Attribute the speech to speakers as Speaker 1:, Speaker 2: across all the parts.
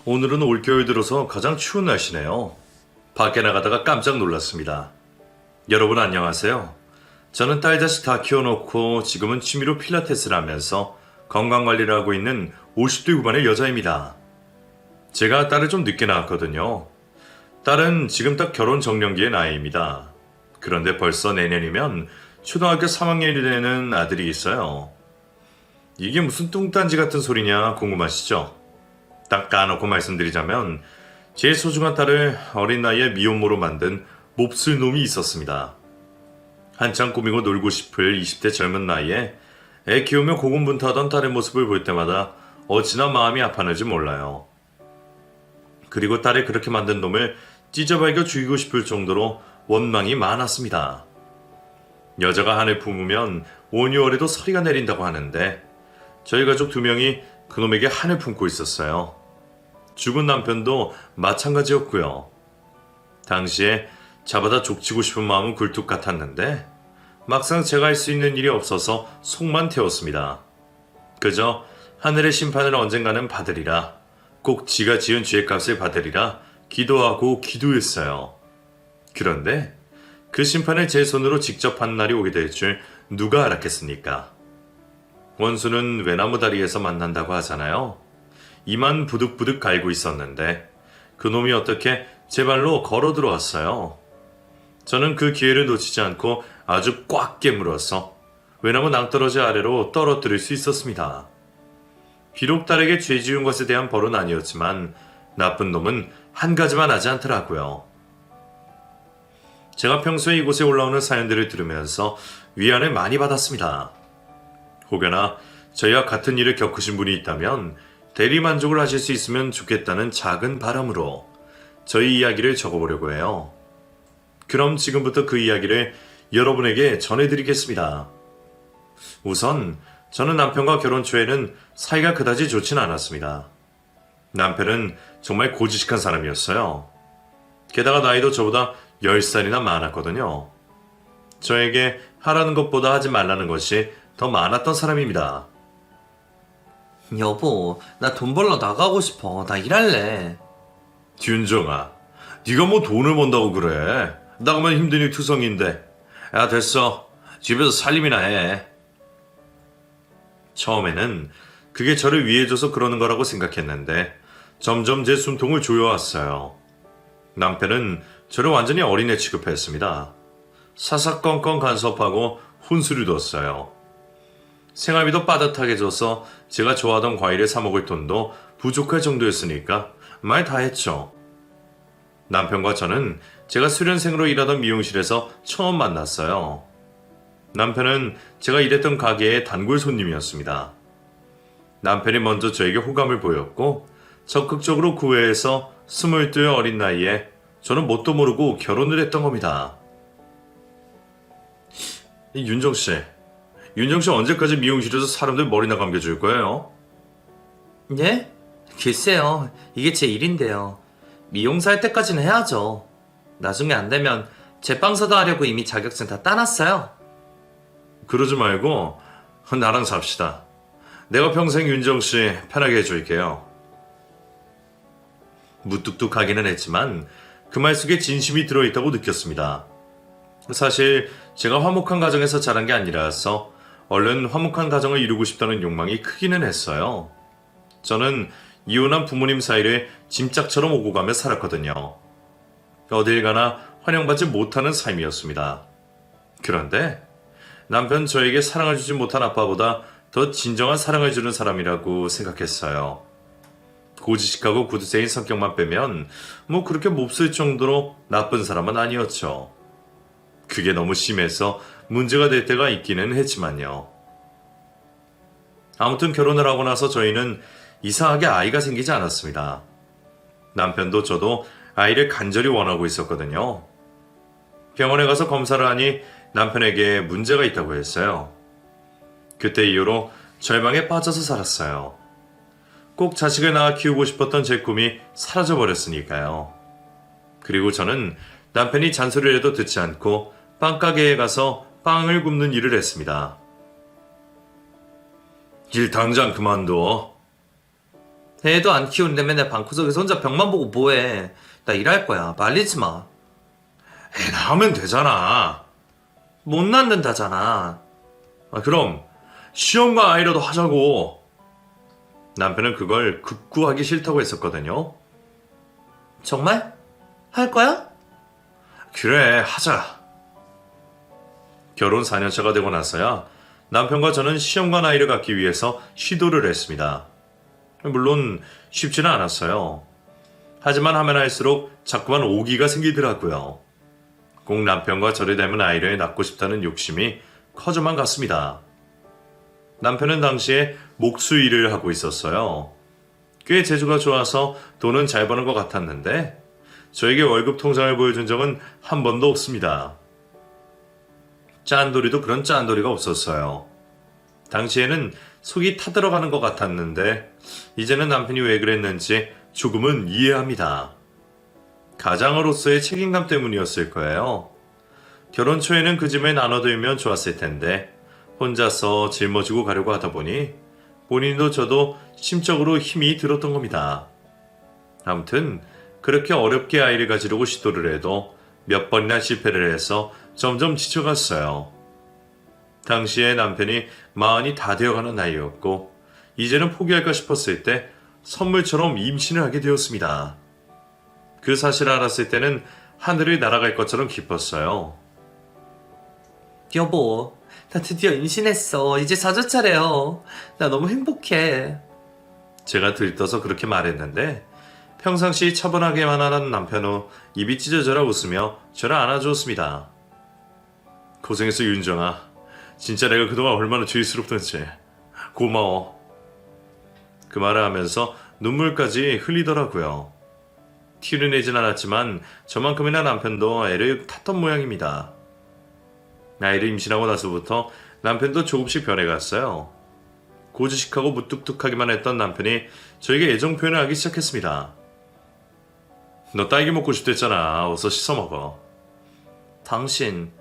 Speaker 1: 오늘은 올겨울 들어서 가장 추운 날씨네요. 밖에 나가다가 깜짝 놀랐습니다. 여러분 안녕하세요. 저는 딸 자식 다 키워놓고 지금은 취미로 필라테스를 하면서 건강관리를 하고 있는 50대 후반의 여자입니다. 제가 딸을 좀 늦게 낳았거든요. 딸은 지금 딱 결혼 정년기의 나이입니다. 그런데 벌써 내년이면 초등학교 3학년이 되는 아들이 있어요. 이게 무슨 뚱딴지 같은 소리냐 궁금하시죠? 딱 까놓고 말씀드리자면 제 소중한 딸을 어린 나이에 미혼모로 만든 몹쓸 놈이 있었습니다. 한창 꾸미고 놀고 싶을 20대 젊은 나이에 애 키우며 고군분투하던 딸의 모습을 볼 때마다 어찌나 마음이 아팠는지 몰라요. 그리고 딸이 그렇게 만든 놈을 찢어발겨 죽이고 싶을 정도로 원망이 많았습니다. 여자가 한을 품으면 온유월에도 서리가 내린다고 하는데 저희 가족 2명이 그놈에게 한을 품고 있었어요. 죽은 남편도 마찬가지였고요. 당시에 잡아다 족치고 싶은 마음은 굴뚝 같았는데 막상 제가 할 수 있는 일이 없어서 속만 태웠습니다. 그저 하늘의 심판을 언젠가는 받으리라, 꼭 지가 지은 죄값을 받으리라 기도하고 기도했어요. 그런데 그 심판을 제 손으로 직접 한 날이 오게 될 줄 누가 알았겠습니까? 원수는 외나무 다리에서 만난다고 하잖아요. 이만 부득부득 갈고 있었는데 그놈이 어떻게 제 발로 걸어 들어왔어요. 저는 그 기회를 놓치지 않고 아주 꽉 깨물어서 외나무 낭떠러지 아래로 떨어뜨릴 수 있었습니다. 비록 딸에게 죄 지은 것에 대한 벌은 아니었지만 나쁜 놈은 한 가지만 하지 않더라고요. 제가 평소에 이곳에 올라오는 사연들을 들으면서 위안을 많이 받았습니다. 혹여나 저희와 같은 일을 겪으신 분이 있다면 대리만족을 하실 수 있으면 좋겠다는 작은 바람으로 저희 이야기를 적어보려고 해요. 그럼 지금부터 그 이야기를 여러분에게 전해드리겠습니다. 우선 저는 남편과 결혼 초에는 사이가 그다지 좋진 않았습니다. 남편은 정말 고지식한 사람이었어요. 게다가 나이도 저보다 10살이나 많았거든요. 저에게 하라는 것보다 하지 말라는 것이 더 많았던 사람입니다.
Speaker 2: 여보, 나 돈 벌러 나가고 싶어. 나 일할래.
Speaker 1: 윤정아, 네가 뭐 돈을 번다고 그래. 나가면 힘드니 투성인데. 야 됐어. 집에서 살림이나 해. 처음에는 그게 저를 위해줘서 그러는 거라고 생각했는데 점점 제 숨통을 조여왔어요. 남편은 저를 완전히 어린애 취급했습니다. 사사건건 간섭하고 혼수를 뒀어요. 생활비도 빠듯하게 줘서 제가 좋아하던 과일을 사 먹을 돈도 부족할 정도였으니까 말 다 했죠. 남편과 저는 제가 수련생으로 일하던 미용실에서 처음 만났어요. 남편은 제가 일했던 가게의 단골 손님이었습니다. 남편이 먼저 저에게 호감을 보였고 적극적으로 구애해서 22 어린 나이에 저는 뭣도 모르고 결혼을 했던 겁니다. 윤정씨 언제까지 미용실에서 사람들 머리나 감겨줄 거예요?
Speaker 2: 예? 글쎄요. 이게 제 일인데요. 미용사 할 때까지는 해야죠. 나중에 안 되면 제빵사도 하려고 이미 자격증 다 따놨어요.
Speaker 1: 그러지 말고 나랑 삽시다. 내가 평생 윤정씨 편하게 해줄게요. 무뚝뚝하기는 했지만 그 말 속에 진심이 들어있다고 느꼈습니다. 사실 제가 화목한 가정에서 자란 게 아니라서 얼른 화목한 가정을 이루고 싶다는 욕망이 크기는 했어요. 저는 이혼한 부모님 사이를 짐짝처럼 오고 가며 살았거든요. 어딜 가나 환영받지 못하는 삶이었습니다. 그런데 남편 저에게 사랑을 주지 못한 아빠보다 더 진정한 사랑을 주는 사람이라고 생각했어요. 고지식하고 구두쇠인 성격만 빼면 뭐 그렇게 몹쓸 정도로 나쁜 사람은 아니었죠. 그게 너무 심해서 문제가 될 때가 있기는 했지만요. 아무튼 결혼을 하고 나서 저희는 이상하게 아이가 생기지 않았습니다. 남편도 저도 아이를 간절히 원하고 있었거든요. 병원에 가서 검사를 하니 남편에게 문제가 있다고 했어요. 그때 이후로 절망에 빠져서 살았어요. 꼭 자식을 낳아 키우고 싶었던 제 꿈이 사라져버렸으니까요. 그리고 저는 남편이 잔소리를 해도 듣지 않고 빵가게에 가서 빵을 굽는 일을 했습니다. 일 당장 그만둬.
Speaker 2: 애도 안 키우는데 맨날 방구석에서 혼자 벽만 보고 뭐해. 나 일할 거야. 말리지 마.
Speaker 1: 애 낳으면 되잖아.
Speaker 2: 못 낳는다잖아.
Speaker 1: 그럼 시험과 아이라도 하자고. 남편은 그걸 극구 하기 싫다고 했었거든요.
Speaker 2: 정말? 할 거야?
Speaker 1: 그래, 하자. 결혼 4년차가 되고 나서야 남편과 저는 시험과 나이를 갖기 위해서 시도를 했습니다. 물론 쉽지는 않았어요. 하지만 하면 할수록 자꾸만 오기가 생기더라고요. 꼭 남편과 저를 닮은 아이를 낳고 싶다는 욕심이 커져만 갔습니다. 남편은 당시에 목수 일을 하고 있었어요. 꽤 재주가 좋아서 돈은 잘 버는 것 같았는데 저에게 월급 통장을 보여준 적은 한 번도 없습니다. 짠돌이도 그런 짠돌이가 없었어요. 당시에는 속이 타들어가는 것 같았는데 이제는 남편이 왜 그랬는지 조금은 이해합니다. 가장으로서의 책임감 때문이었을 거예요. 결혼 초에는 그 짐을 나눠들면 좋았을 텐데 혼자서 짊어지고 가려고 하다 보니 본인도 저도 심적으로 힘이 들었던 겁니다. 아무튼 그렇게 어렵게 아이를 가지려고 시도를 해도 몇 번이나 실패를 해서 점점 지쳐갔어요. 당시에 남편이 마흔이 다 되어가는 나이였고 이제는 포기할까 싶었을 때 선물처럼 임신을 하게 되었습니다. 그 사실을 알았을 때는 하늘을 날아갈 것처럼 기뻤어요.
Speaker 2: 여보, 나 드디어 임신했어. 이제 4주차래요. 나 너무 행복해.
Speaker 1: 제가 들떠서 그렇게 말했는데 평상시 차분하게만 하는 남편 후 입이 찢어져라 웃으며 저를 안아주었습니다. 고생했어 윤정아. 진짜 내가 그동안 얼마나 죄스럽던지. 고마워. 그 말을 하면서 눈물까지 흘리더라고요. 티를 내진 않았지만 저만큼이나 남편도 애를 탔던 모양입니다. 아이를 임신하고 나서부터 남편도 조금씩 변해갔어요. 고지식하고 무뚝뚝하기만 했던 남편이 저에게 애정 표현을 하기 시작했습니다. 너 딸기 먹고 싶댔잖아. 어서 씻어 먹어.
Speaker 2: 당신,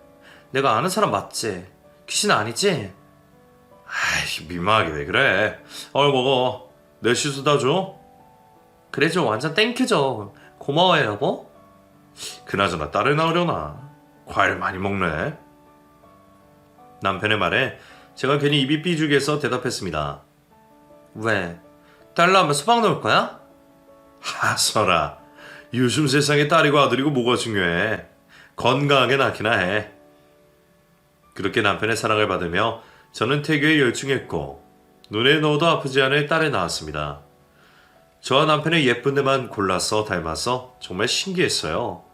Speaker 2: 내가 아는 사람 맞지? 귀신 아니지?
Speaker 1: 아이 민망하게 왜 그래. 먹어. 내 씻어다 줘.
Speaker 2: 그래줘, 완전 땡큐죠. 고마워요, 여보.
Speaker 1: 그나저나 딸을 낳으려나. 과일 많이 먹네. 남편의 말에 제가 괜히 입이 삐죽해서 대답했습니다.
Speaker 2: 왜? 딸 낳으면 소박 넣을 거야?
Speaker 1: 하서라. 요즘 세상에 딸이고 아들이고 뭐가 중요해. 건강하게 낳기나 해. 그렇게 남편의 사랑을 받으며 저는 태교에 열중했고 눈에 넣어도 아프지 않을 딸을 낳았습니다. 저와 남편의 예쁜 데만 골라서 닮아서 정말 신기했어요.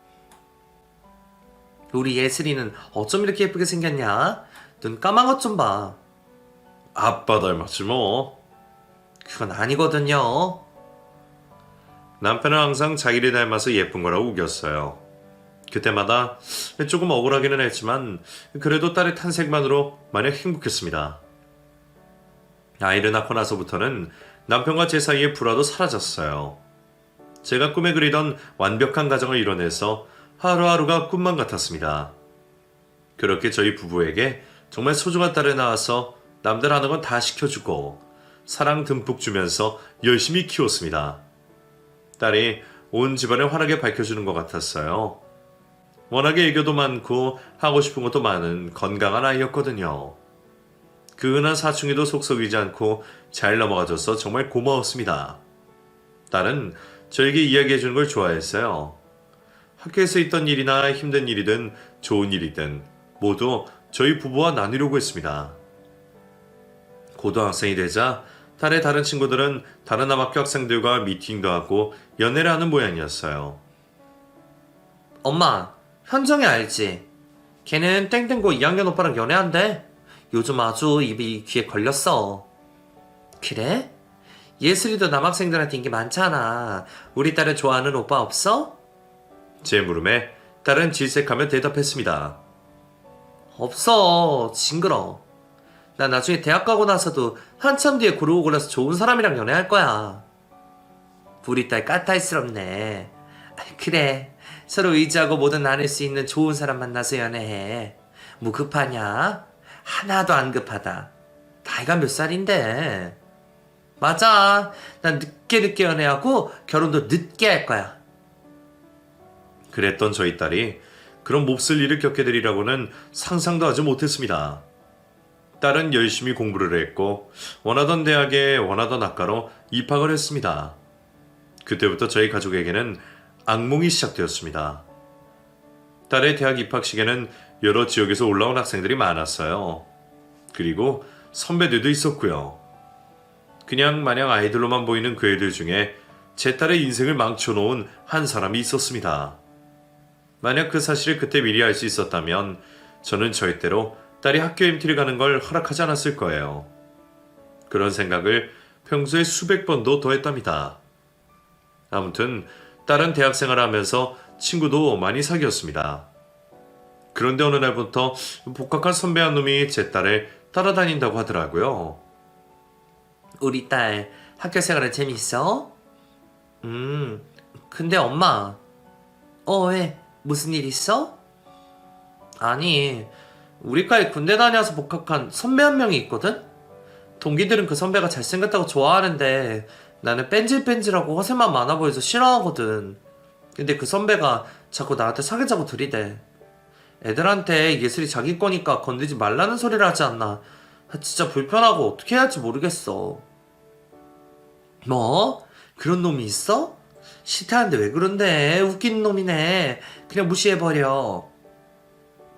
Speaker 2: 우리 예슬이는 어쩜 이렇게 예쁘게 생겼냐? 눈 까만 것 좀 봐.
Speaker 1: 아빠 닮았지 뭐.
Speaker 2: 그건 아니거든요.
Speaker 1: 남편은 항상 자기를 닮아서 예쁜 거라고 우겼어요. 그때마다 조금 억울하기는 했지만 그래도 딸의 탄생만으로 마냥 행복했습니다. 아이를 낳고 나서부터는 남편과 제 사이의 불화도 사라졌어요. 제가 꿈에 그리던 완벽한 가정을 이뤄내서 하루하루가 꿈만 같았습니다. 그렇게 저희 부부에게 정말 소중한 딸을 낳아서 남들 하는 건 다 시켜주고 사랑 듬뿍 주면서 열심히 키웠습니다. 딸이 온 집안을 환하게 밝혀주는 것 같았어요. 워낙에 애교도 많고 하고 싶은 것도 많은 건강한 아이였거든요. 그 흔한 사춘기도 속 썩이지 않고 잘 넘어가줘서 정말 고마웠습니다. 딸은 저에게 이야기해주는 걸 좋아했어요. 학교에서 있던 일이나 힘든 일이든 좋은 일이든 모두 저희 부부와 나누려고 했습니다. 고등학생이 되자 딸의 다른 친구들은 다른 남학교 학생들과 미팅도 하고 연애를 하는 모양이었어요.
Speaker 2: 엄마, 현정이 알지? 걔는 땡땡고 2학년 오빠랑 연애한대. 요즘 아주 입이 귀에 걸렸어. 그래? 예슬이도 남학생들한테 인기 많잖아. 우리 딸을 좋아하는 오빠 없어?
Speaker 1: 제 물음에 딸은 질색하며 대답했습니다.
Speaker 2: 없어. 징그러. 나 나중에 대학 가고 나서도 한참 뒤에 고르고 골라서 좋은 사람이랑 연애할 거야. 우리 딸 까탈스럽네. 그래. 서로 의지하고 뭐든 나눌 수 있는 좋은 사람 만나서 연애해. 뭐 급하냐? 하나도 안 급하다. 나이가 몇 살인데? 맞아. 난 늦게 연애하고 결혼도 늦게 할 거야.
Speaker 1: 그랬던 저희 딸이 그런 몹쓸 일을 겪게 되리라고는 상상도 하지 못했습니다. 딸은 열심히 공부를 했고 원하던 대학에 원하던 학과로 입학을 했습니다. 그때부터 저희 가족에게는 악몽이 시작되었습니다. 딸의 대학 입학식에는 여러 지역에서 올라온 학생들이 많았어요. 그리고 선배들도 있었고요. 그냥 마냥 아이들로만 보이는 그 애들 중에 제 딸의 인생을 망쳐놓은 한 사람이 있었습니다. 만약 그 사실을 그때 미리 알 수 있었다면 저는 절대로 딸이 학교 MT를 가는 걸 허락하지 않았을 거예요. 그런 생각을 평소에 수백 번도 더 했답니다. 아무튼 딸은 대학생활을 하면서 친구도 많이 사귀었습니다. 그런데 어느 날부터 복학한 선배 한 놈이 제 딸을 따라다닌다고 하더라고요.
Speaker 2: 우리 딸 학교 생활은 재밌어? 근데 엄마. 왜? 무슨 일 있어? 아니, 우리과에 군대 다녀서 복학한 선배 한 명이 있거든? 동기들은 그 선배가 잘생겼다고 좋아하는데 나는 뺀질뺀질하고 허세만 많아 보여서 싫어하거든. 근데 그 선배가 자꾸 나한테 사귀자고 들이대. 애들한테 예슬이 자기 거니까 건들지 말라는 소리를 하지 않나. 진짜 불편하고 어떻게 해야 할지 모르겠어. 뭐? 그런 놈이 있어? 싫다는데 왜 그런데? 웃기는 놈이네. 그냥 무시해버려.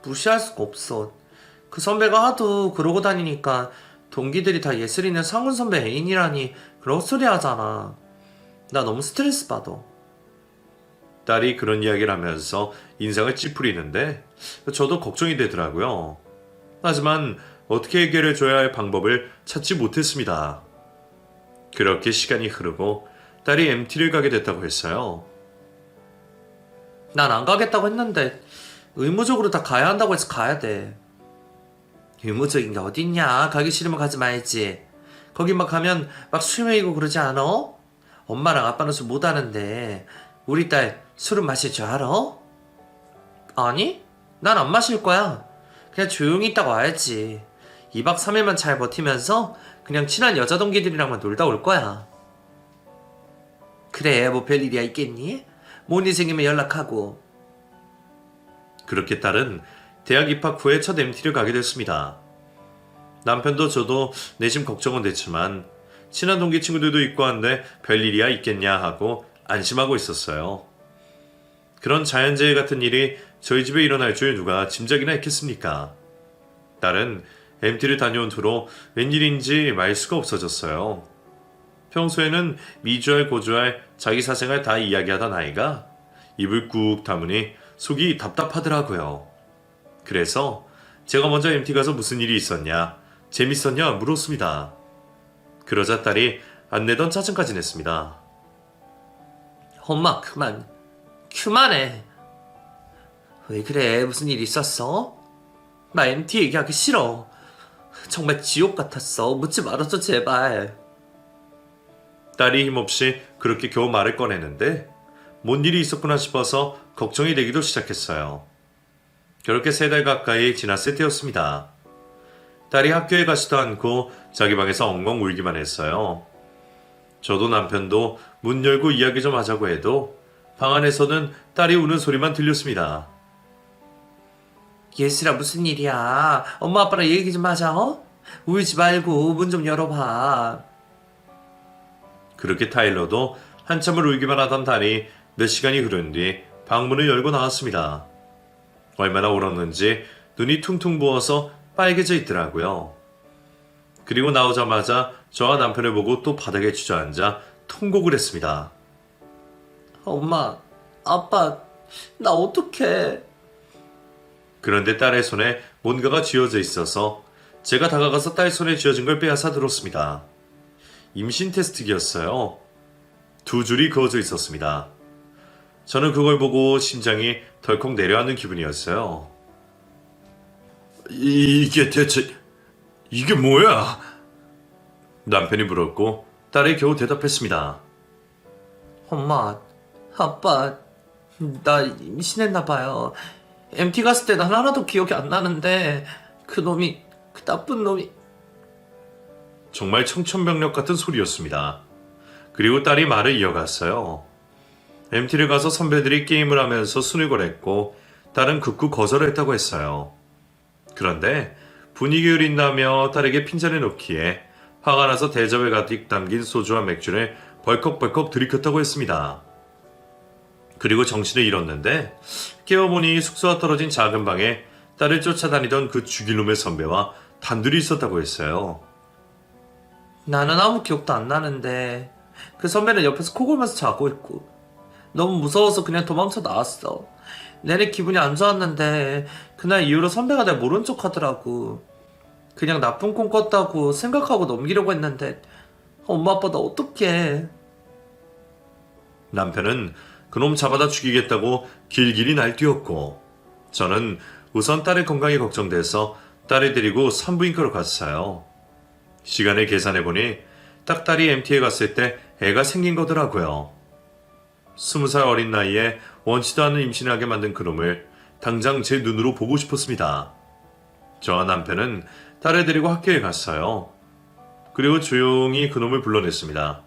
Speaker 2: 무시할 수가 없어. 그 선배가 하도 그러고 다니니까 동기들이 다 예슬이는 상훈 선배 애인이라니 그런 헛소리 하잖아. 나 너무 스트레스 받아.
Speaker 1: 딸이 그런 이야기를 하면서 인상을 찌푸리는데 저도 걱정이 되더라고요. 하지만 어떻게 해결해줘야 할 방법을 찾지 못했습니다. 그렇게 시간이 흐르고 딸이 MT를 가게 됐다고 했어요.
Speaker 2: 난 안 가겠다고 했는데 의무적으로 다 가야 한다고 해서 가야 돼. 의무적인 게 어딨냐. 가기 싫으면 가지 말지. 거기 막 가면 막 술 먹이고 그러지 않아? 엄마랑 아빠는 술 못하는데 우리 딸 술은 마실 줄 알아? 아니? 난 안 마실 거야. 그냥 조용히 있다가 와야지. 2박 3일만 잘 버티면서 그냥 친한 여자 동기들이랑만 놀다 올 거야. 그래, 뭐 별일이야 있겠니? 뭔 일 생기면 연락하고.
Speaker 1: 그렇게 딸은 대학 입학 후에 첫 MT를 가게 됐습니다. 남편도 저도 내심 걱정은 됐지만 친한 동기 친구들도 있고 한데 별일이야 있겠냐 하고 안심하고 있었어요. 그런 자연재해 같은 일이 저희 집에 일어날 줄 누가 짐작이나 했겠습니까? 딸은 MT를 다녀온 후로 웬일인지 말 수가 없어졌어요. 평소에는 미주알 고주알 자기 사생활 다 이야기하던 아이가 입을 꾹 다무니 속이 답답하더라고요. 그래서 제가 먼저 MT 가서 무슨 일이 있었냐, 재밌었냐 물었습니다. 그러자 딸이 안 내던 짜증까지 냈습니다.
Speaker 2: 엄마 그만해. 왜 그래? 무슨 일 있었어? 나 MT 얘기하기 싫어. 정말 지옥 같았어. 묻지 말아줘 제발.
Speaker 1: 딸이 힘없이 그렇게 겨우 말을 꺼내는데 뭔 일이 있었구나 싶어서 걱정이 되기도 시작했어요. 그렇게 3달 가까이 지났을 때였습니다. 딸이 학교에 가지도 않고 자기 방에서 엉엉 울기만 했어요. 저도 남편도 문 열고 이야기 좀 하자고 해도 방 안에서는 딸이 우는 소리만 들렸습니다.
Speaker 2: 예슬아 무슨 일이야? 엄마 아빠랑 얘기 좀 하자. 울지 말고 문 좀 열어봐.
Speaker 1: 그렇게 타일러도 한참을 울기만 하던 딸이 몇 시간이 흐른 뒤 방문을 열고 나왔습니다. 얼마나 울었는지 눈이 퉁퉁 부어서 빨개져 있더라고요. 그리고 나오자마자 저와 남편을 보고 또 바닥에 주저앉아 통곡을 했습니다.
Speaker 2: 엄마, 아빠, 나 어떡해.
Speaker 1: 그런데 딸의 손에 뭔가가 쥐어져 있어서 제가 다가가서 딸 손에 쥐어진 걸 빼앗아 들었습니다. 임신 테스트기였어요. 2줄이 그어져 있었습니다. 저는 그걸 보고 심장이 덜컥 내려앉는 기분이었어요. 이게 대체 이게 뭐야? 남편이 물었고 딸이 겨우 대답했습니다.
Speaker 2: 엄마, 아빠, 나 임신했나봐요. MT 갔을 때 난 하나도 기억이 안 나는데 그 나쁜 놈이.
Speaker 1: 정말 청천벽력 같은 소리였습니다. 그리고 딸이 말을 이어갔어요. MT를 가서 선배들이 게임을 하면서 순을 거랬고 딸은 극구 거절했다고 했어요. 그런데 분위기 흐린다며 딸에게 핀잔을 놓기에 화가 나서 대접에 가득 담긴 소주와 맥주를 벌컥벌컥 들이켰다고 했습니다. 그리고 정신을 잃었는데 깨어보니 숙소와 떨어진 작은 방에 딸을 쫓아다니던 그 죽일놈의 선배와 단둘이 있었다고 했어요.
Speaker 2: 나는 아무 기억도 안 나는데 그 선배는 옆에서 코 골면서 자고 있고 너무 무서워서 그냥 도망쳐 나왔어. 내내 기분이 안 좋았는데 그날 이후로 선배가 날 모른 척 하더라고. 그냥 나쁜 꿈 꿨다고 생각하고 넘기려고 했는데 엄마 아빠 나 어떡해.
Speaker 1: 남편은 그놈 잡아다 죽이겠다고 길길이 날뛰었고 저는 우선 딸의 건강이 걱정돼서 딸을 데리고 산부인과로 갔어요. 시간을 계산해보니 딱 딸이 MT에 갔을 때 애가 생긴 거더라고요. 20살 어린 나이에 원치도 않는 임신을 하게 만든 그놈을 당장 제 눈으로 보고 싶었습니다. 저와 남편은 딸을 데리고 학교에 갔어요. 그리고 조용히 그놈을 불러냈습니다.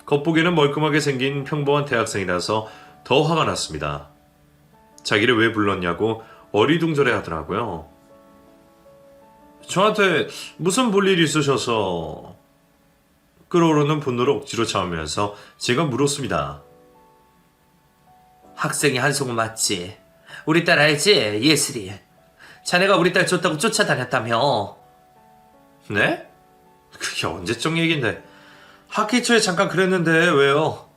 Speaker 1: 겉보기에는 멀끔하게 생긴 평범한 대학생이라서 더 화가 났습니다. 자기를 왜 불렀냐고 어리둥절해 하더라고요. 저한테 무슨 볼일 있으셔서 끓어오르는 분노를 억지로 참으면서 제가 물었습니다.
Speaker 2: 학생이 한송은 맞지? 우리 딸 알지? 예슬이. 자네가 우리 딸 줬다고 쫓아다녔다며.
Speaker 1: 네? 그게 언제적 얘긴데. 학기 초에 잠깐 그랬는데 왜요?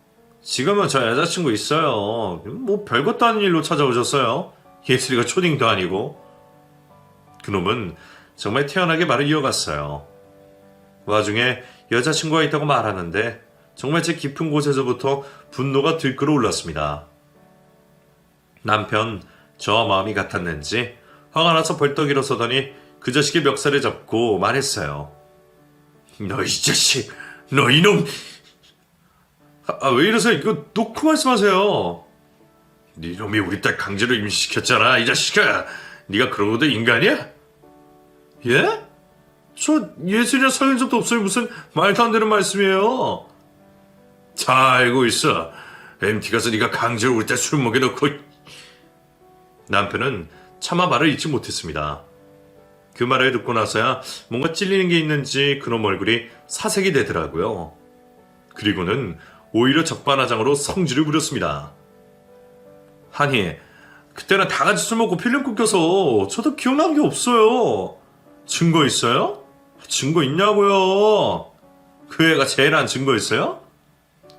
Speaker 1: 지금은 저 여자친구 있어요. 뭐 별것도 아닌 일로 찾아오셨어요. 예슬이가 초딩도 아니고. 그놈은 정말 태연하게 말을 이어갔어요. 와중에 여자친구가 있다고 말하는데 정말 제 깊은 곳에서부터 분노가 들끓어 올랐습니다. 남편, 저와 마음이 같았는지 화가 나서 벌떡 일어서더니 그 자식의 멱살을 잡고 말했어요. 너 이 자식, 너 이놈! 왜 이러세요? 이거 놓고 말씀하세요. 네 놈이 우리 딸 강제로 임신시켰잖아, 이 자식아. 네가 그러고도 인간이야? 예? 저 예술이랑 사귄 적도 없어요. 무슨 말도 안 되는 말씀이에요. 잘 알고 있어. MT 가서 네가 강제로 우리 딸 술 먹여놓고. 남편은 차마 말을 잊지 못했습니다. 그 말을 듣고 나서야 뭔가 찔리는 게 있는지 그놈 얼굴이 사색이 되더라고요. 그리고는 오히려 적반하장으로 성질을 부렸습니다. 아니, 그때는 다 같이 술 먹고 필름 끊겨서 저도 기억나는 게 없어요. 증거 있어요? 증거 있냐고요? 그 애가 제일 안 증거 있어요?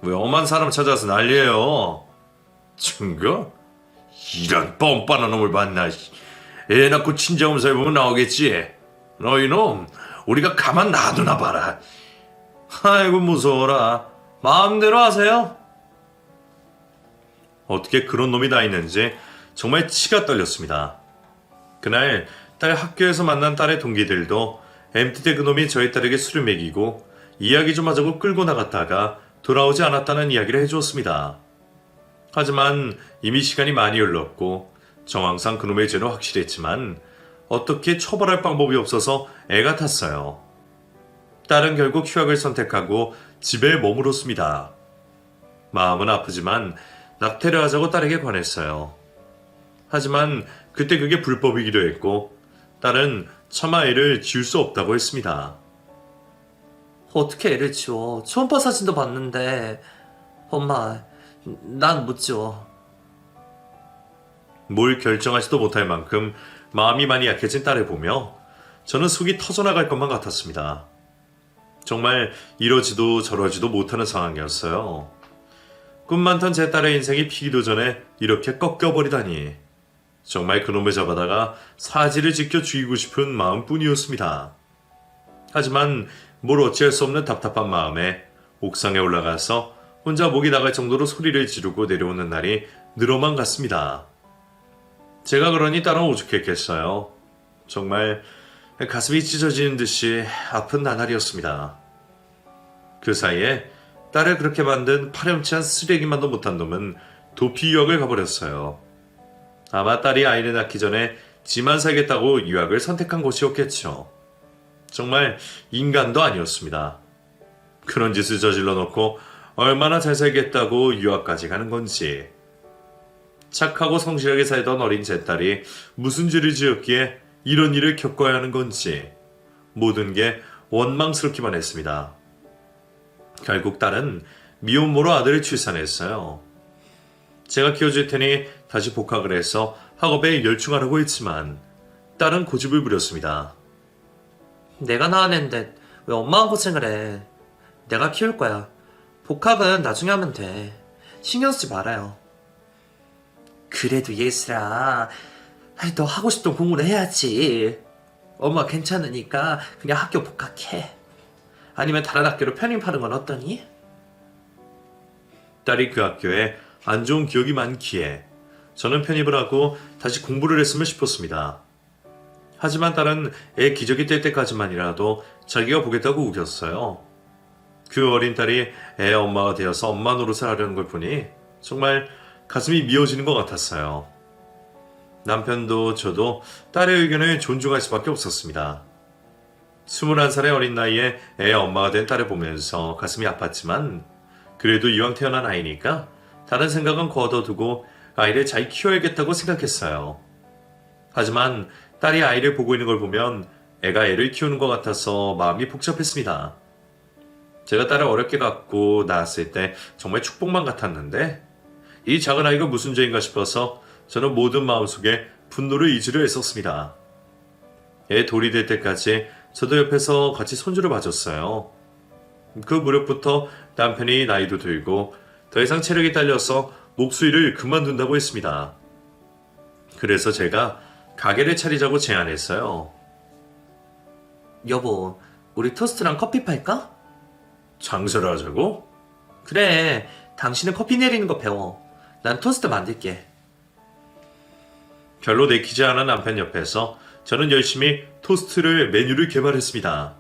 Speaker 1: 왜 엄한 사람 찾아서 난리예요? 증거? 이런 뻔뻔한 놈을 봤나. 애 낳고 친정검사 해보면 나오겠지. 너 이놈 우리가 가만 놔두나 봐라. 아이고 무서워라. 마음대로 하세요. 어떻게 그런 놈이 다 있는지 정말 치가 떨렸습니다. 그날 딸 학교에서 만난 딸의 동기들도 MT 때 그놈이 저희 딸에게 술을 먹이고 이야기 좀 하자고 끌고 나갔다가 돌아오지 않았다는 이야기를 해주었습니다. 하지만 이미 시간이 많이 흘렀고 정황상 그놈의 죄는 확실했지만 어떻게 처벌할 방법이 없어서 애가 탔어요. 딸은 결국 휴학을 선택하고 집에 머물었습니다. 마음은 아프지만 낙태를 하자고 딸에게 권했어요. 하지만 그때 그게 불법이기도 했고 딸은 차마 애를 지울 수 없다고 했습니다.
Speaker 2: 어떻게 애를 지워? 초음파 사진도 봤는데. 엄마, 난 못 지워.
Speaker 1: 뭘 결정하지도 못할 만큼 마음이 많이 약해진 딸을 보며 저는 속이 터져나갈 것만 같았습니다. 정말 이러지도 저러지도 못하는 상황이었어요. 꿈 많던 제 딸의 인생이 피기도 전에 이렇게 꺾여버리다니. 정말 그놈을 잡아다가 사지를 지켜 죽이고 싶은 마음뿐이었습니다. 하지만 뭘 어찌할 수 없는 답답한 마음에 옥상에 올라가서 혼자 목이 나갈 정도로 소리를 지르고 내려오는 날이 늘어만 갔습니다. 제가 그러니 딸은 오죽했겠어요. 정말 가슴이 찢어지는 듯이 아픈 나날이었습니다. 그 사이에 딸을 그렇게 만든 파렴치한 쓰레기만도 못한 놈은 도피 유학을 가버렸어요. 아마 딸이 아이를 낳기 전에 지만 살겠다고 유학을 선택한 곳이었겠죠. 정말 인간도 아니었습니다. 그런 짓을 저질러 놓고 얼마나 잘 살겠다고 유학까지 가는 건지. 착하고 성실하게 살던 어린 제 딸이 무슨 죄를 지었기에 이런 일을 겪어야 하는 건지 모든 게 원망스럽기만 했습니다. 결국 딸은 미혼모로 아들을 출산했어요. 제가 키워줄 테니 다시 복학을 해서 학업에 열중하라고 했지만 딸은 고집을 부렸습니다.
Speaker 2: 내가 낳은 앤데 왜 엄마가 고생을 해? 내가 키울 거야. 복학은 나중에 하면 돼. 신경 쓰지 말아요. 그래도 예슬아, 너 하고 싶던 공부를 해야지. 엄마 괜찮으니까 그냥 학교 복학해. 아니면 다른 학교로 편입하는 건 어떠니?
Speaker 1: 딸이 그 학교에 안 좋은 기억이 많기에 저는 편입을 하고 다시 공부를 했으면 싶었습니다. 하지만 딸은 애 기저귀 뗄 때까지만이라도 자기가 보겠다고 우겼어요. 그 어린 딸이 애 엄마가 되어서 엄마 노릇을 하려는 걸 보니 정말 가슴이 미어지는 것 같았어요. 남편도 저도 딸의 의견을 존중할 수밖에 없었습니다. 21살의 어린 나이에 애 엄마가 된 딸을 보면서 가슴이 아팠지만 그래도 이왕 태어난 아이니까 다른 생각은 거둬두고 아이를 잘 키워야겠다고 생각했어요. 하지만 딸이 아이를 보고 있는 걸 보면 애가 애를 키우는 것 같아서 마음이 복잡했습니다. 제가 딸을 어렵게 갖고 낳았을 때 정말 축복만 같았는데 이 작은 아이가 무슨 죄인가 싶어서 저는 모든 마음속에 분노를 잊으려 애썼습니다. 애 돌이 될 때까지 저도 옆에서 같이 손주를 봐줬어요. 그 무렵부터 남편이 나이도 들고 더 이상 체력이 딸려서 목수일을 그만둔다고 했습니다. 그래서 제가 가게를 차리자고 제안했어요.
Speaker 2: 여보, 우리 토스트랑 커피 팔까?
Speaker 1: 장사를 하자고?
Speaker 2: 그래, 당신은 커피 내리는 거 배워. 난 토스트 만들게.
Speaker 1: 별로 내키지 않은 남편 옆에서 저는 열심히 토스트를 메뉴를 개발했습니다.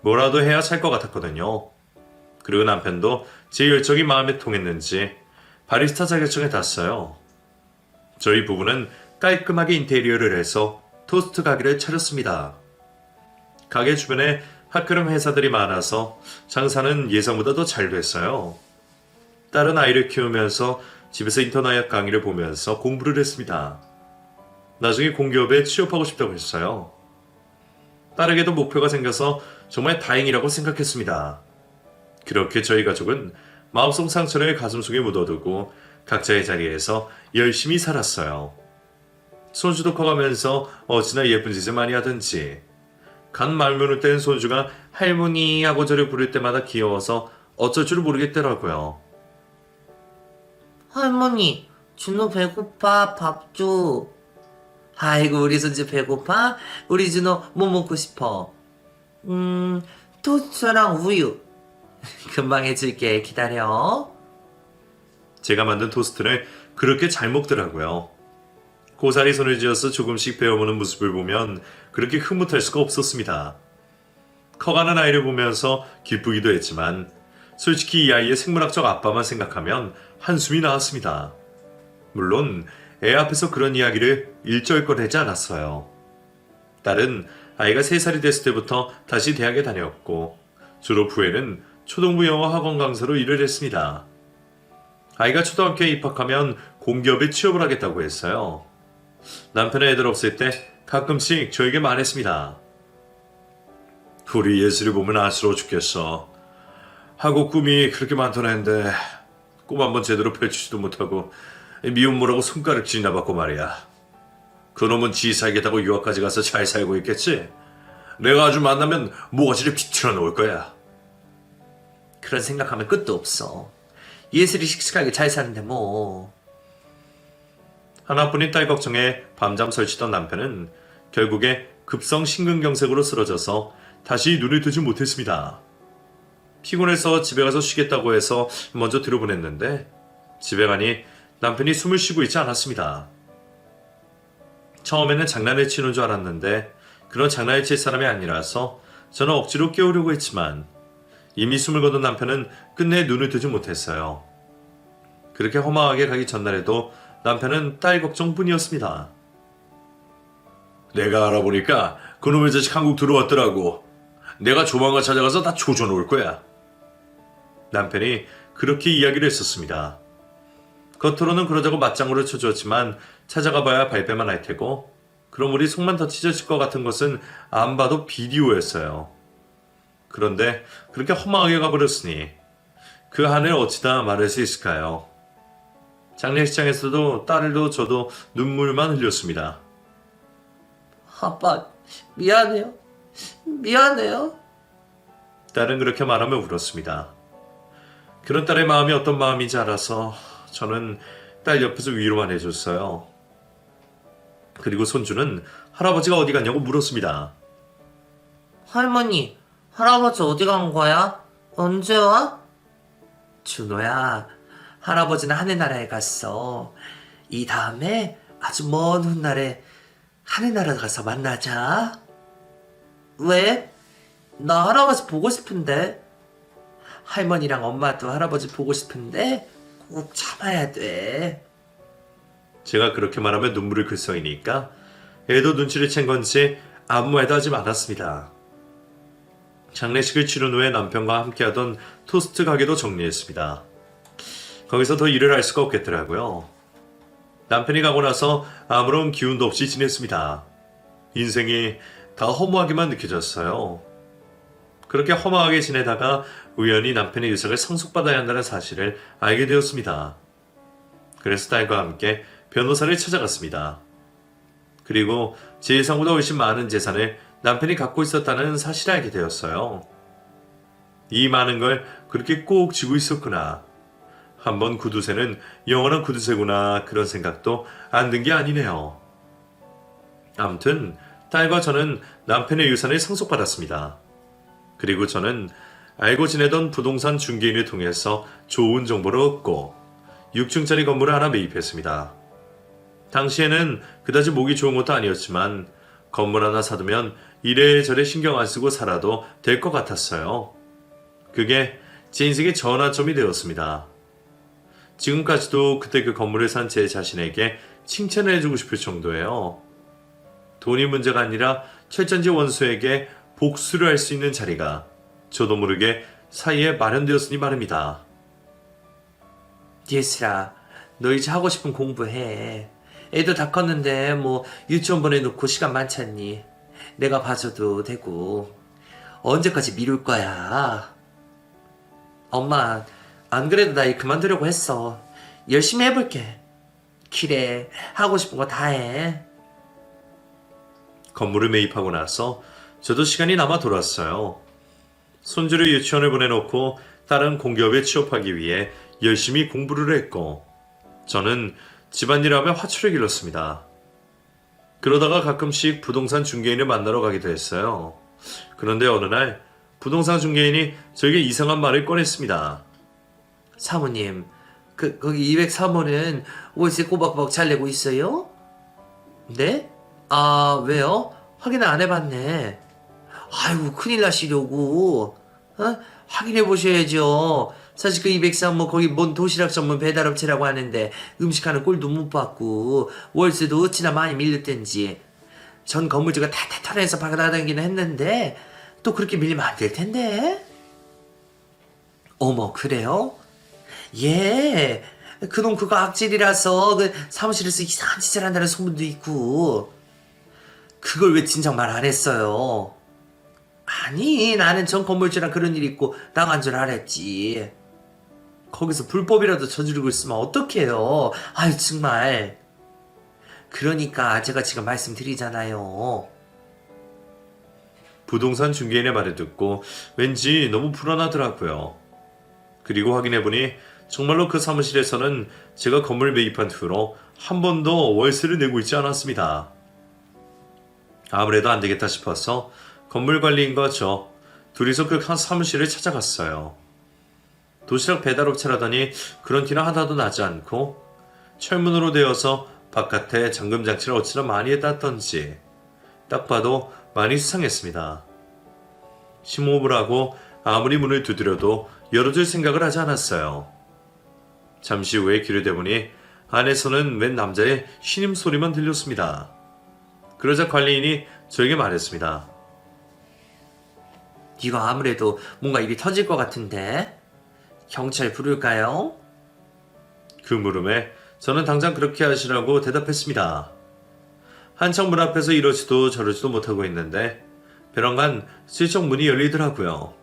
Speaker 1: 뭐라도 해야 살 것 같았거든요. 그리고 남편도 제 열정이 마음에 통했는지 바리스타 자격증에 땄어요. 저희 부부는 깔끔하게 인테리어를 해서 토스트 가게를 차렸습니다. 가게 주변에 핫그름 회사들이 많아서 장사는 예상보다 더 잘 됐어요. 딸은 아이를 키우면서 집에서 인터넷 강의를 보면서 공부를 했습니다. 나중에 공기업에 취업하고 싶다고 했어요. 딸에게도 목표가 생겨서 정말 다행이라고 생각했습니다. 그렇게 저희 가족은 마음속 상처를 가슴속에 묻어두고 각자의 자리에서 열심히 살았어요. 손주도 커가면서 어찌나 예쁜 짓을 많이 하든지 간 말문을 뗀 손주가 할머니 하고 저를 부를 때마다 귀여워서 어쩔 줄 모르겠더라고요.
Speaker 2: 할머니, 준호 배고파. 밥 줘. 아이고, 우리 손주 배고파? 우리 준호 뭐 먹고 싶어? 토스트랑 우유. 금방 해줄게. 기다려.
Speaker 1: 제가 만든 토스트를 그렇게 잘 먹더라고요. 고사리 손을 쥐어서 조금씩 베어보는 모습을 보면 그렇게 흐뭇할 수가 없었습니다. 커가는 아이를 보면서 기쁘기도 했지만 솔직히 이 아이의 생물학적 아빠만 생각하면 한숨이 나왔습니다. 물론 애 앞에서 그런 이야기를 일절 꺼내지 않았어요. 딸은 아이가 3살이 됐을 때부터 다시 대학에 다녔고 졸업 후에는 초등부 영어 학원 강사로 일을 했습니다. 아이가 초등학교에 입학하면 공기업에 취업을 하겠다고 했어요. 남편의 애들 없을 때 가끔씩 저에게 말했습니다. 우리 예슬이 보면 안쓰러워 죽겠어. 하고 꿈이 그렇게 많던 애인데 꿈 한번 제대로 펼치지도 못하고 미혼모라고 손가락질이나 받고 말이야. 그놈은 지 살겠다고 유학까지 가서 잘 살고 있겠지? 내가 아주 만나면 모가지를 비틀어 놓을 거야.
Speaker 2: 그런 생각하면 끝도 없어. 예슬이 씩씩하게 잘 사는데 뭐.
Speaker 1: 하나뿐인 딸 걱정에 밤잠 설치던 남편은 결국에 급성 심근경색으로 쓰러져서 다시 눈을 뜨지 못했습니다. 피곤해서 집에 가서 쉬겠다고 해서 먼저 들어보냈는데 집에 가니 남편이 숨을 쉬고 있지 않았습니다. 처음에는 장난을 치는 줄 알았는데 그런 장난을 칠 사람이 아니라서 저는 억지로 깨우려고 했지만 이미 숨을 거둔 남편은 끝내 눈을 뜨지 못했어요. 그렇게 허망하게 가기 전날에도 남편은 딸 걱정뿐이었습니다. 내가 알아보니까 그놈의 자식 한국 들어왔더라고. 내가 조만간 찾아가서 다 조져놓을 거야. 남편이 그렇게 이야기를 했었습니다. 겉으로는 그러자고 맞장구를 쳐주었지만 찾아가봐야 발뺌만 할 테고 그럼 우리 속만 더 찢어질 것 같은 것은 안 봐도 비디오였어요. 그런데 그렇게 허망하게 가버렸으니 그 한을 어찌다 말할 수 있을까요? 장례식장에서도 딸도 저도 눈물만 흘렸습니다.
Speaker 2: 아빠, 미안해요. 미안해요.
Speaker 1: 딸은 그렇게 말하며 울었습니다. 그런 딸의 마음이 어떤 마음인지 알아서 저는 딸 옆에서 위로만 해줬어요. 그리고 손주는 할아버지가 어디 갔냐고 물었습니다.
Speaker 2: 할머니, 할아버지 어디 간 거야? 언제 와? 준호야, 할아버지는 하늘나라에 갔어. 이 다음에 아주 먼 훗날에 하늘나라 가서 만나자. 왜? 나 할아버지 보고 싶은데. 할머니랑 엄마도 할아버지 보고 싶은데 꼭 참아야 돼.
Speaker 1: 제가 그렇게 말하며 눈물을 글썽이니까 애도 눈치를 챈 건지 아무 말도 하지 않았습니다. 장례식을 치른 후에 남편과 함께하던 토스트 가게도 정리했습니다. 거기서 더 일을 할 수가 없겠더라고요. 남편이 가고 나서 아무런 기운도 없이 지냈습니다. 인생이 다 허무하게만 느껴졌어요. 그렇게 허무하게 지내다가 우연히 남편의 유sak을 상속받아야 한다는 사실을 알게 되었습니다. 그래서 딸과 함께 변호사를 찾아갔습니다. 그리고 제 예상보다 훨씬 많은 재산을 남편이 갖고 있었다는 사실을 알게 되었어요. 이 많은 걸 그렇게 꼭 쥐고 있었구나. 한번 구두쇠는 영원한 구두쇠구나 그런 생각도 안 든 게 아니네요. 아무튼 딸과 저는 남편의 유산을 상속받았습니다. 그리고 저는 알고 지내던 부동산 중개인을 통해서 좋은 정보를 얻고 6층짜리 건물을 하나 매입했습니다. 당시에는 그다지 목이 좋은 것도 아니었지만 건물 하나 사두면 이래저래 신경 안 쓰고 살아도 될 것 같았어요. 그게 제 인생의 전환점이 되었습니다. 지금까지도 그때 그 건물을 산 제 자신에게 칭찬을 해주고 싶을 정도예요. 돈이 문제가 아니라 철전지 원수에게 복수를 할 수 있는 자리가 저도 모르게 사이에 마련되었으니 말입니다.
Speaker 2: 예슬아, 너 이제 하고 싶은 공부해. 애도 다 컸는데 뭐 유치원 보내놓고 시간 많잖니. 내가 봐줘도 되고. 언제까지 미룰 거야? 엄마, 안 그래도 나 일 그만두려고 했어. 열심히 해볼게. 그래, 하고 싶은 거 다 해.
Speaker 1: 건물을 매입하고 나서 저도 시간이 남아 돌았어요. 손주를 유치원에 보내놓고 딸은 공기업에 취업하기 위해 열심히 공부를 했고 저는 집안일을 하며 화초를 길렀습니다. 그러다가 가끔씩 부동산 중개인을 만나러 가기도 했어요. 그런데 어느 날 부동산 중개인이 저에게 이상한 말을 꺼냈습니다.
Speaker 2: 사모님, 거기 203호는 월세 꼬박꼬박 잘 내고 있어요? 네? 아, 왜요? 확인을 안 해봤네. 아이고, 큰일 나시려고. 확인해 보셔야죠. 사실 그 203호 거기 뭔 도시락 전문 배달업체라고 하는데 음식하는 꼴도 못 받고 월세도 어찌나 많이 밀렸던지. 전 건물주가 탈탈 털어내서 박아다니기는 했는데 또 그렇게 밀리면 안 될 텐데. 어머, 그래요? 예, 그놈 그거 악질이라서 그 사무실에서 이상한 짓을 한다는 소문도 있고. 그걸 왜 진작 말 안 했어요? 아니, 나는 전 건물주랑 그런 일 있고 나간 줄 알았지. 거기서 불법이라도 저지르고 있으면 어떡해요. 아유, 정말. 그러니까 제가 지금 말씀드리잖아요.
Speaker 1: 부동산 중개인의 말을 듣고 왠지 너무 불안하더라고요. 그리고 확인해보니 정말로 그 사무실에서는 제가 건물 매입한 후로 한 번도 월세를 내고 있지 않았습니다. 아무래도 안 되겠다 싶어서 건물 관리인과 저 둘이서 그 한 사무실을 찾아갔어요. 도시락 배달업체라더니 그런 티는 하나도 나지 않고 철문으로 되어서 바깥에 잠금장치를 어찌나 많이 해놨던지 딱 봐도 많이 수상했습니다. 심호흡을 하고 아무리 문을 두드려도 열어줄 생각을 하지 않았어요. 잠시 후에 귀를 대보니 안에서는 웬 남자의 신음소리만 들렸습니다. 그러자 관리인이 저에게 말했습니다.
Speaker 2: 이거 아무래도 뭔가 일이 터질 것 같은데. 경찰 부를까요?
Speaker 1: 그 물음에 저는 당장 그렇게 하시라고 대답했습니다. 한참 문 앞에서 이러지도 저러지도 못하고 있는데 벼랑간 슬쩍 문이 열리더라고요.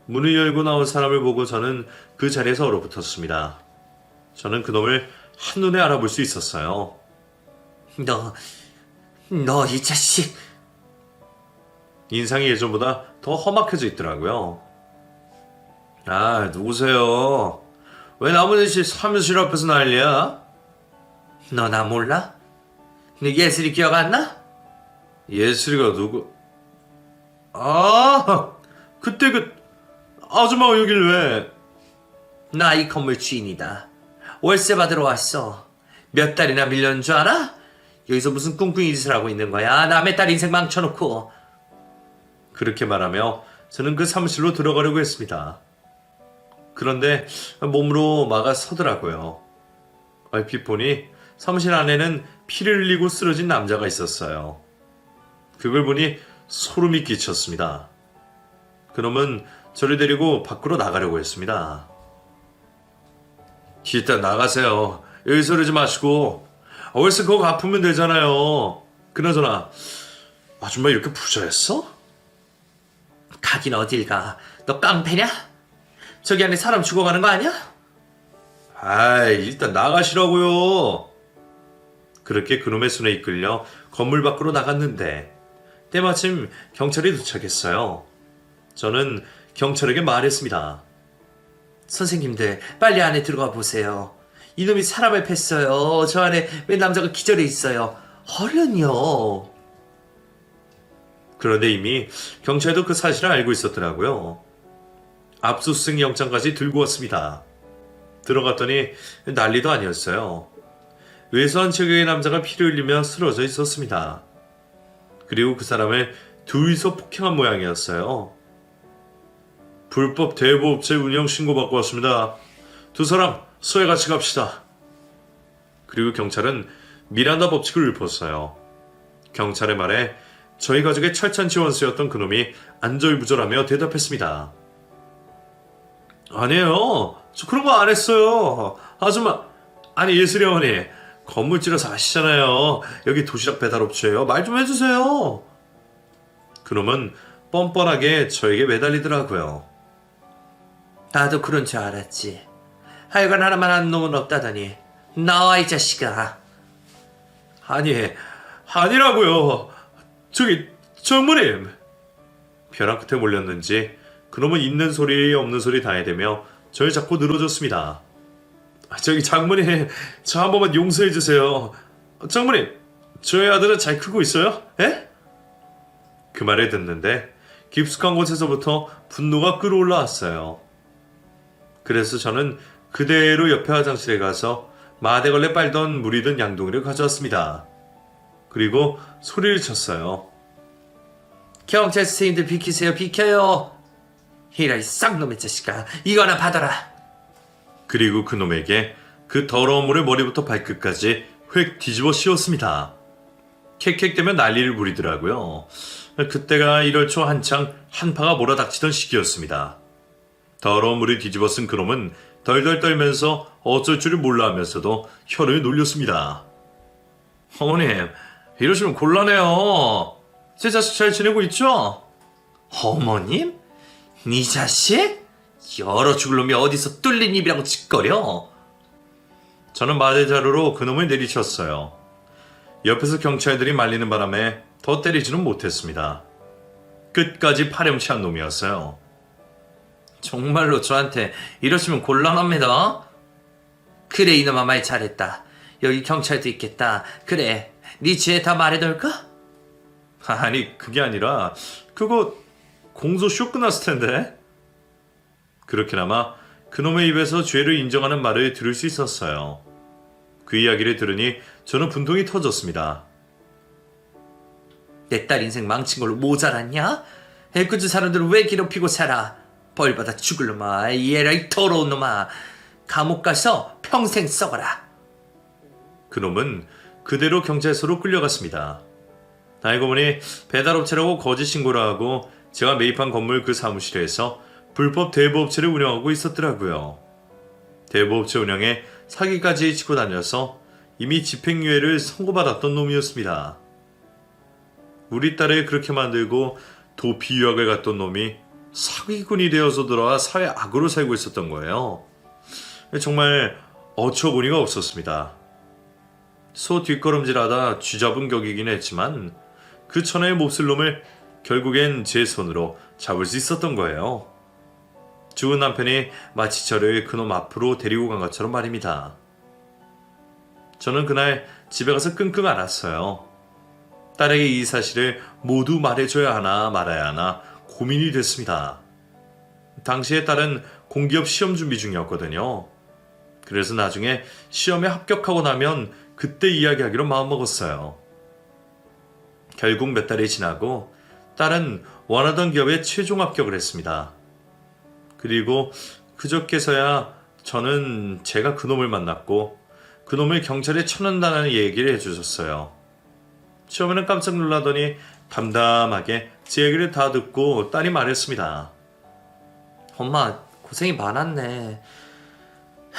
Speaker 1: 문을 열고 나온 사람을 보고 저는 그 자리에서 얼어붙었습니다. 저는 그놈을 한눈에 알아볼 수 있었어요.
Speaker 2: 너 이 자식.
Speaker 1: 인상이 예전보다 더 험악해져 있더라고요. 아, 누구세요? 왜 나무대신 사무실 앞에서 난리야?
Speaker 2: 너 나 몰라? 너 예슬이 기억 안 나?
Speaker 1: 예슬이가 누구? 아, 그때 그 아줌마가 여길 왜?
Speaker 2: 나 이 건물 주인이다. 월세 받으러 왔어. 몇 달이나 밀렸는 줄 알아? 여기서 무슨 꿍꿍이 짓을 하고 있는 거야? 남의 딸 인생 망쳐놓고.
Speaker 1: 그렇게 말하며 저는 그 사무실로 들어가려고 했습니다. 그런데 몸으로 막아 서더라고요. 얼핏 보니 사무실 안에는 피를 흘리고 쓰러진 남자가 있었어요. 그걸 보니 소름이 끼쳤습니다. 그놈은 저를 데리고 밖으로 나가려고 했습니다. 일단 나가세요. 여기서 그러지 마시고 월세 그거 갚으면 되잖아요. 그나저나 아줌마 이렇게 부자였어?
Speaker 2: 가긴 어딜 가. 너 깡패냐? 저기 안에 사람 죽어가는 거 아니야?
Speaker 1: 아이, 일단 나가시라고요. 그렇게 그놈의 손에 이끌려 건물 밖으로 나갔는데 때마침 경찰이 도착했어요. 저는 경찰에게 말했습니다.
Speaker 2: 선생님들 빨리 안에 들어가 보세요. 이놈이 사람을 팼어요. 저 안에 웬 남자가 기절해 있어요. 얼른요.
Speaker 1: 그런데 이미 경찰도 그 사실을 알고 있었더라고요. 압수수색 영장까지 들고 왔습니다. 들어갔더니 난리도 아니었어요. 외소한 체격의 남자가 피를 흘리며 쓰러져 있었습니다. 그리고 그 사람을 둘이서 폭행한 모양이었어요. 불법 대부업체 운영 신고받고 왔습니다. 두 사람 소에 같이 갑시다. 그리고 경찰은 미란다 법칙을 읊었어요. 경찰의 말에 저희 가족의 철찬 지원수였던 그놈이 안절부절하며 대답했습니다. 아니에요. 저 그런 거 안 했어요. 아줌마, 아니 예슬이 어머니, 건물지라서 아시잖아요. 여기 도시락 배달업체예요. 말 좀 해주세요. 그놈은 뻔뻔하게 저에게 매달리더라고요.
Speaker 2: 나도 그런 줄 알았지. 하여간 하나만 하는 놈은 없다더니. 나와 이 자식아.
Speaker 1: 아니라고요. 저기 장모님. 벼랑 끝에 몰렸는지 그놈은 있는 소리 없는 소리 다 해대며 저를 자꾸 늘어졌습니다. 저기 장모님, 저 한 번만 용서해 주세요. 장모님, 저희 아들은 잘 크고 있어요? 에? 그 말을 듣는데 깊숙한 곳에서부터 분노가 끌어올라왔어요. 그래서 저는 그대로 옆에 화장실에 가서 마대걸레 빨던 물이 든 양동이를 가져왔습니다. 그리고 소리를 쳤어요.
Speaker 2: 경찰 선생님들 비키세요. 비켜요. 이라 이 쌍놈의 자식아. 이거 하나 받아라.
Speaker 1: 그리고 그놈에게 그 더러운 물을 머리부터 발끝까지 획 뒤집어 씌웠습니다. 캑캑대며 난리를 부리더라고요. 그때가 1월 초 한창 한파가 몰아닥치던 시기였습니다. 더러운 물을 뒤집어 쓴 그놈은 덜덜 떨면서 어쩔 줄을 몰라 하면서도 혀를 놀렸습니다. 어머님, 이러시면 곤란해요. 제 자식 잘 지내고 있죠?
Speaker 2: 어머님? 네 자식? 여러 죽을 놈이 어디서 뚫린 입이랑 짓거려?
Speaker 1: 저는 마대자루로 그놈을 내리쳤어요. 옆에서 경찰들이 말리는 바람에 더 때리지는 못했습니다. 끝까지 파렴치한 놈이었어요.
Speaker 2: 정말로 저한테 이러시면 곤란합니다. 그래 이놈아 말 잘했다. 여기 경찰도 있겠다. 그래 네 지혜 다 말해둘까?
Speaker 1: 아니, 그게 아니라 그거 공소쇼 끝났을 텐데. 그렇게나마 그놈의 입에서 죄를 인정하는 말을 들을 수 있었어요. 그 이야기를 들으니 저는 분통이 터졌습니다.
Speaker 2: 내 딸 인생 망친 걸로 모자랐냐? 애꿎은 사람들을 왜 괴롭히고 살아? 벌받아 죽을 놈아. 이 에라이 더러운 놈아. 감옥 가서 평생 썩어라.
Speaker 1: 그놈은 그대로 경찰서로 끌려갔습니다. 알고 보니 배달업체라고 거짓 신고를 하고 제가 매입한 건물 그 사무실에서 불법 대부업체를 운영하고 있었더라고요. 대부업체 운영에 사기까지 치고 다녀서 이미 집행유예를 선고받았던 놈이었습니다. 우리 딸을 그렇게 만들고 도피 유학을 갔던 놈이 사기꾼이 되어서 돌아와 사회 악으로 살고 있었던 거예요. 정말 어처구니가 없었습니다. 소 뒷걸음질하다 쥐잡은 격이긴 했지만 그 천하의 몹쓸 놈을 결국엔 제 손으로 잡을 수 있었던 거예요. 죽은 남편이 마치 저를 그놈 앞으로 데리고 간 것처럼 말입니다. 저는 그날 집에 가서 끙끙 앓았어요. 딸에게 이 사실을 모두 말해줘야 하나 말아야 하나 고민이 됐습니다. 당시에 딸은 공기업 시험 준비 중이었거든요. 그래서 나중에 시험에 합격하고 나면 그때 이야기하기로 마음먹었어요. 결국 몇 달이 지나고 딸은 원하던 기업에 최종 합격을 했습니다. 그리고 그저께서야 저는 제가 그놈을 만났고 그놈을 경찰에 쳐낸다는 얘기를 해주셨어요. 처음에는 깜짝 놀라더니 담담하게 제 얘기를 다 듣고 딸이 말했습니다.
Speaker 2: 엄마 고생이 많았네.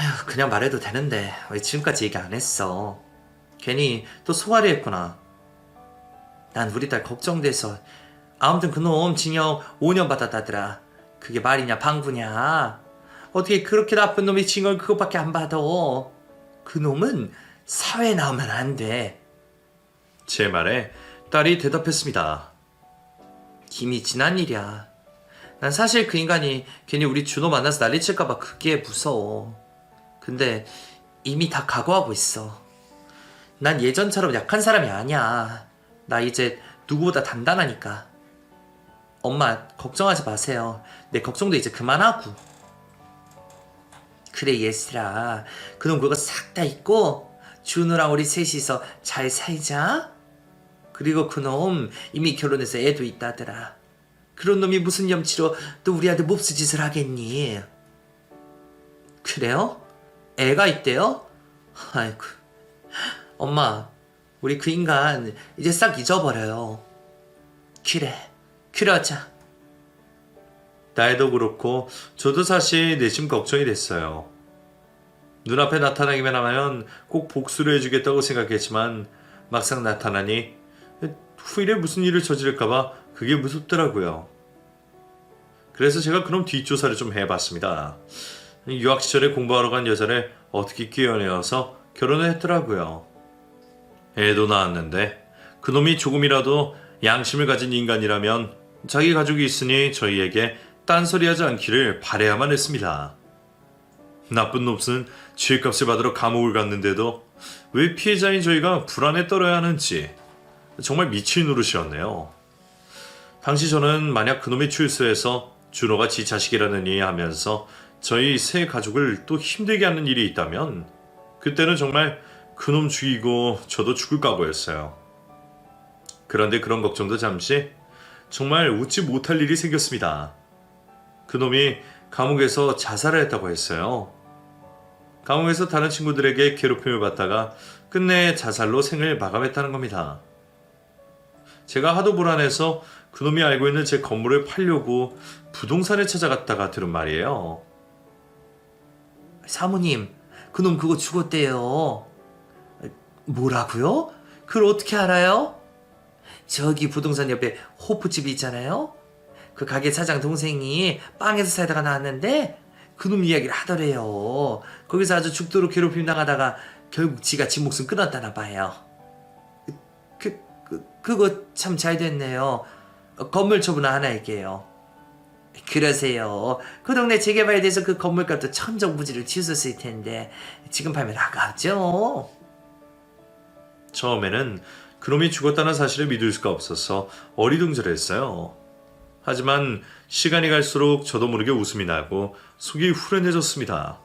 Speaker 2: 에휴, 그냥 말해도 되는데 왜 지금까지 얘기 안 했어? 괜히 또 소화리 했구나. 난 우리 딸 걱정돼서. 아무튼 그놈 징역 5년 받았다더라. 그게 말이냐 방구냐. 어떻게 그렇게 나쁜 놈이 징역 그것밖에 안 받아. 그놈은 사회에 나오면 안 돼.
Speaker 1: 제 말에 딸이 대답했습니다.
Speaker 2: 이미 지난 일이야. 난 사실 그 인간이 괜히 우리 준호 만나서 난리칠까봐 그게 무서워. 근데 이미 다 각오하고 있어. 난 예전처럼 약한 사람이 아니야. 나 이제 누구보다 단단하니까. 엄마 걱정하지 마세요. 내 걱정도 이제 그만하고. 그래 예슬아, 그놈 그거 싹 다 잊고 준우랑 우리 셋이서 잘 살자. 그리고 그놈 이미 결혼해서 애도 있다더라. 그런 놈이 무슨 염치로 또 우리한테 몹쓸 짓을 하겠니? 그래요? 애가 있대요? 아이고. 엄마, 우리 그 인간 이제 싹 잊어버려요. 그래, 그러자.
Speaker 1: 딸도 그렇고 저도 사실 내심 걱정이 됐어요. 눈앞에 나타나기만 하면 꼭 복수를 해주겠다고 생각했지만 막상 나타나니 후일에 무슨 일을 저지를까봐 그게 무섭더라고요. 그래서 제가 그럼 뒷조사를 좀 해봤습니다. 유학 시절에 공부하러 간 여자를 어떻게 끼워내어서 결혼을 했더라고요. 애도 낳았는데 그놈이 조금이라도 양심을 가진 인간이라면 자기 가족이 있으니 저희에게 딴소리하지 않기를 바라야만 했습니다. 나쁜 놈은 죄값을 받으러 감옥을 갔는데도 왜 피해자인 저희가 불안에 떨어야 하는지 정말 미친 노릇이었네요. 당시 저는 만약 그놈이 출소해서 준호가 지 자식이라느니 하면서 저희 세 가족을 또 힘들게 하는 일이 있다면 그때는 정말 그놈 죽이고 저도 죽을 각오였어요. 그런데 그런 걱정도 잠시 정말 웃지 못할 일이 생겼습니다. 그놈이 감옥에서 자살을 했다고 했어요. 감옥에서 다른 친구들에게 괴롭힘을 받다가 끝내 자살로 생을 마감했다는 겁니다. 제가 하도 불안해서 그놈이 알고 있는 제 건물을 팔려고 부동산을 찾아갔다가 들은 말이에요.
Speaker 2: 사모님, 그놈 그거 죽었대요. 뭐라고요? 그걸 어떻게 알아요? 저기 부동산 옆에 호프집이 있잖아요. 그 가게 사장 동생이 빵에서 살다가 나왔는데 그놈 이야기를 하더래요. 거기서 아주 죽도록 괴롭힘 당하다가 결국 지가 지 목숨 끊었다나 봐요. 그거 참 잘 됐네요. 건물 처분 하나 할게요. 그러세요. 그 동네 재개발돼서 그 건물값도 천정부지를 치솟을 텐데 지금 팔면 아깝죠.
Speaker 1: 처음에는 그놈이 죽었다는 사실을 믿을 수가 없어서 어리둥절했어요. 하지만 시간이 갈수록 저도 모르게 웃음이 나고 속이 후련해졌습니다.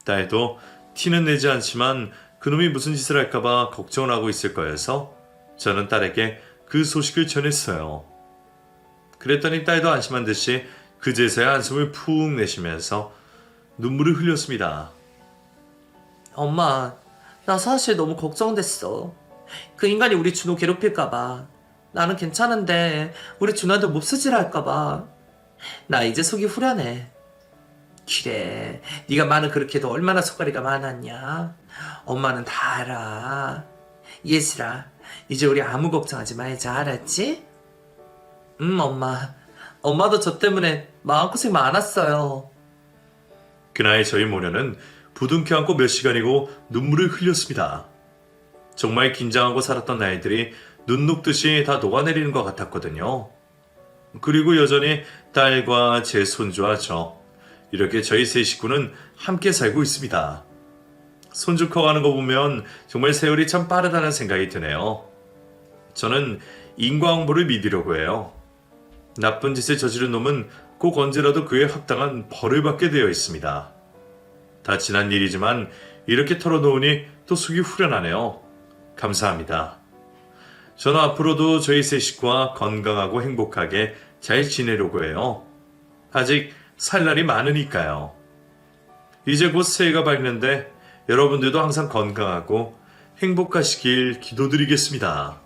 Speaker 1: 딸도 티는 내지 않지만 그놈이 무슨 짓을 할까봐 걱정을 하고 있을 거여서 저는 딸에게 그 소식을 전했어요. 그랬더니 딸도 안심한 듯이 그제서야 한숨을 푹 내쉬면서 눈물을 흘렸습니다.
Speaker 2: 엄마, 나 사실 너무 걱정됐어. 그 인간이 우리 준호 괴롭힐까봐. 나는 괜찮은데 우리 준호한테 몹쓸 짓 할까봐. 나 이제 속이 후련해. 그래, 네가 말은 그렇게 해도 얼마나 속앓이가 많았냐. 엄마는 다 알아. 예슬아, 이제 우리 아무 걱정하지 말자, 알았지? 엄마. 엄마도 저 때문에 마음고생 많았어요.
Speaker 1: 그날 저희 모녀는 부둥켜 안고 몇 시간이고 눈물을 흘렸습니다. 정말 긴장하고 살았던 날들이 눈 녹듯이 다 녹아내리는 것 같았거든요. 그리고 여전히 딸과 제 손주와 저, 이렇게 저희 세 식구는 함께 살고 있습니다. 손주 커가는 거 보면 정말 세월이 참 빠르다는 생각이 드네요. 저는 인과응보를 믿으려고 해요. 나쁜 짓을 저지른 놈은 꼭 언제라도 그에 합당한 벌을 받게 되어 있습니다. 다 지난 일이지만 이렇게 털어놓으니 또 속이 후련하네요. 감사합니다. 저는 앞으로도 저희 세 식구와 건강하고 행복하게 잘 지내려고 해요. 아직 살 날이 많으니까요. 이제 곧 새해가 밝는데 여러분들도 항상 건강하고 행복하시길 기도드리겠습니다.